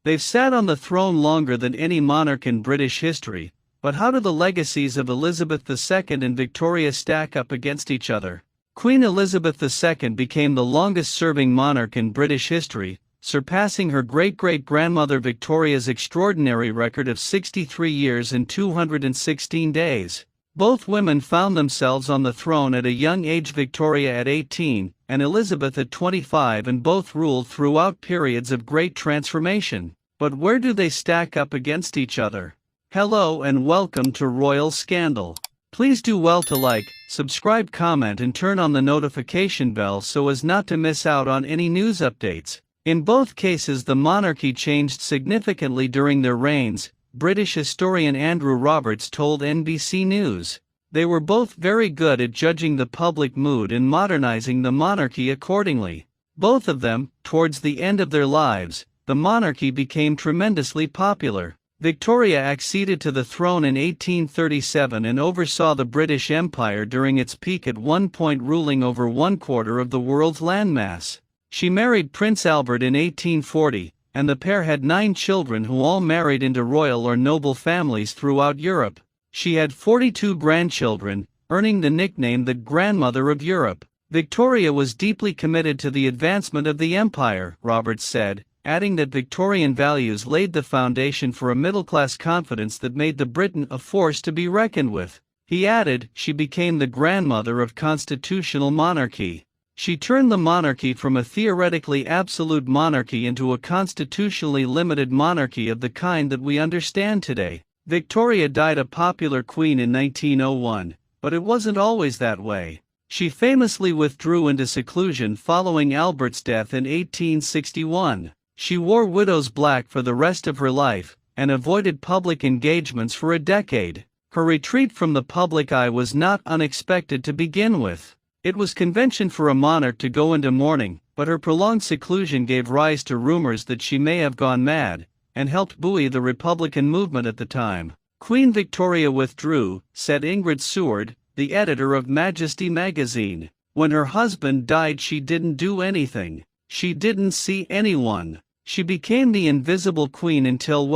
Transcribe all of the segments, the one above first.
They've sat on the throne longer than any monarch in British history, but how do the legacies of Elizabeth II and Victoria stack up against each other? Queen Elizabeth II became the longest-serving monarch in British history, surpassing her great-great-grandmother Victoria's extraordinary record of 63 years and 216 days. Both women found themselves on the throne at a young age, Victoria at 18, and Elizabeth at 25, and both ruled throughout periods of great transformation. But where do they stack up against each other? Hello and welcome to Royal Scandal. Please do well to like, subscribe, comment and turn on the notification bell so as not to miss out on any news updates. In both cases the monarchy changed significantly during their reigns, British historian Andrew Roberts told NBC News. They were both very good at judging the public mood and modernizing the monarchy accordingly. Both of them, towards the end of their lives, the monarchy became tremendously popular. Victoria acceded to the throne in 1837 and oversaw the British Empire during its peak, at one point ruling over 1/4 of the world's landmass. She married Prince Albert in 1840, and the pair had 9 children who all married into royal or noble families throughout Europe. She had 42 grandchildren, earning the nickname the Grandmother of Europe. Victoria was deeply committed to the advancement of the empire, Roberts said, adding that Victorian values laid the foundation for a middle-class confidence that made the Britain a force to be reckoned with. He added, she became the grandmother of constitutional monarchy. She turned the monarchy from a theoretically absolute monarchy into a constitutionally limited monarchy of the kind that we understand today. Victoria died a popular queen in 1901, but it wasn't always that way. She famously withdrew into seclusion following Albert's death in 1861. She wore widow's black for the rest of her life, and avoided public engagements for a decade. Her retreat from the public eye was not unexpected to begin with. It was convention for a monarch to go into mourning, but her prolonged seclusion gave rise to rumors that she may have gone mad, and helped buoy the Republican movement at the time. Queen Victoria withdrew, said Ingrid Seward, the editor of Majesty magazine. When her husband died, she didn't do anything. She didn't see anyone. She became the invisible queen until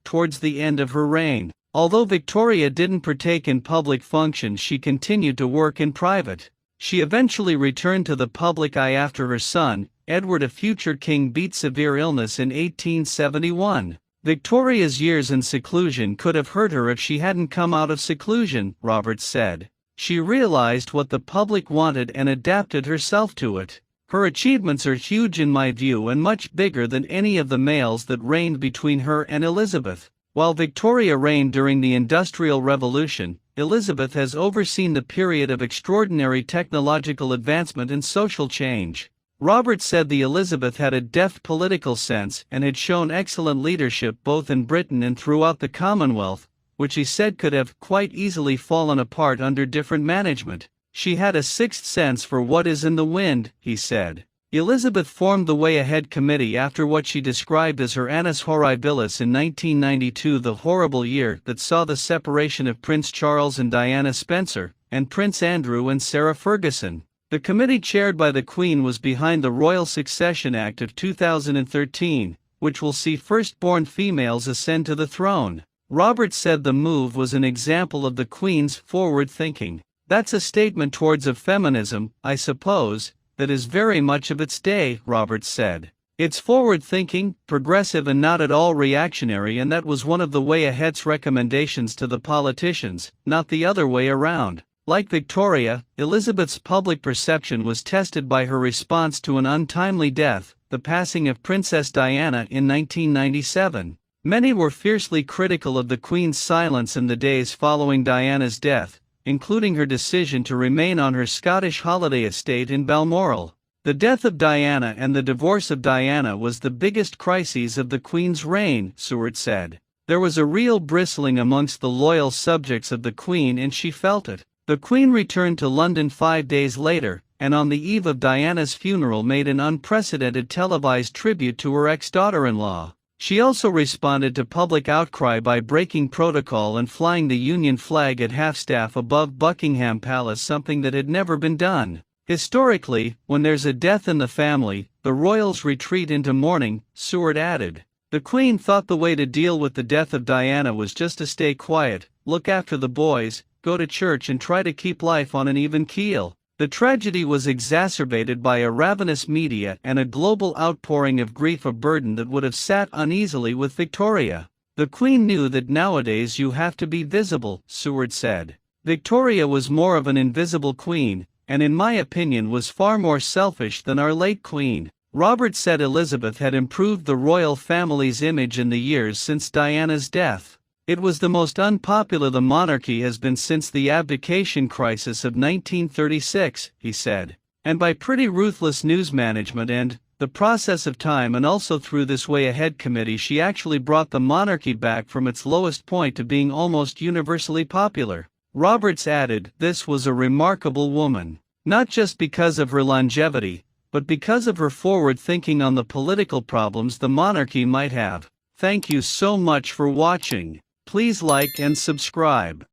towards the end of her reign. Although Victoria didn't partake in public functions, she continued to work in private. She eventually returned to the public eye after her son, Edward, a future king, beat severe illness in 1871. Victoria's years in seclusion could have hurt her if she hadn't come out of seclusion, Roberts said. She realized what the public wanted and adapted herself to it. Her achievements are huge in my view, and much bigger than any of the males that reigned between her and Elizabeth. While Victoria reigned during the Industrial Revolution, Elizabeth has overseen the period of extraordinary technological advancement and social change. Roberts said the Elizabeth had a deft political sense and had shown excellent leadership both in Britain and throughout the Commonwealth, which he said could have quite easily fallen apart under different management. She had a sixth sense for what is in the wind, he said. Elizabeth formed the Way Ahead Committee after what she described as her annus horribilis in 1992, the horrible year that saw the separation of Prince Charles and Diana Spencer, and Prince Andrew and Sarah Ferguson. The committee, chaired by the Queen, was behind the Royal Succession Act of 2013, which will see firstborn females ascend to the throne. Roberts said the move was an example of the Queen's forward thinking. That's a statement towards of feminism, I suppose, that is very much of its day, Roberts said. It's forward-thinking, progressive and not at all reactionary, and that was one of the Way Ahead's recommendations to the politicians, not the other way around. Like Victoria, Elizabeth's public perception was tested by her response to an untimely death, the passing of Princess Diana in 1997. Many were fiercely critical of the Queen's silence in the days following Diana's death, including her decision to remain on her Scottish holiday estate in Balmoral. The death of Diana and the divorce of Diana was the biggest crises of the Queen's reign, Seward said. There was a real bristling amongst the loyal subjects of the Queen, and she felt it. The Queen returned to London 5 days later, and on the eve of Diana's funeral made an unprecedented televised tribute to her ex-daughter-in-law. She also responded to public outcry by breaking protocol and flying the Union flag at half-staff above Buckingham Palace, something that had never been done. Historically, when there's a death in the family, the royals retreat into mourning, Seward added. The Queen thought the way to deal with the death of Diana was just to stay quiet, look after the boys, go to church and try to keep life on an even keel. The tragedy was exacerbated by a ravenous media and a global outpouring of grief, a burden that would have sat uneasily with Victoria. The Queen knew that nowadays you have to be visible, Seward said. Victoria was more of an invisible queen, and in my opinion was far more selfish than our late Queen. Robert said Elizabeth had improved the royal family's image in the years since Diana's death. It was the most unpopular the monarchy has been since the abdication crisis of 1936, he said. And by pretty ruthless news management and the process of time, and also through this way ahead committee, she actually brought the monarchy back from its lowest point to being almost universally popular. Roberts added, this was a remarkable woman. Not just because of her longevity, but because of her forward thinking on the political problems the monarchy might have. Thank you so much for watching. Please like and subscribe.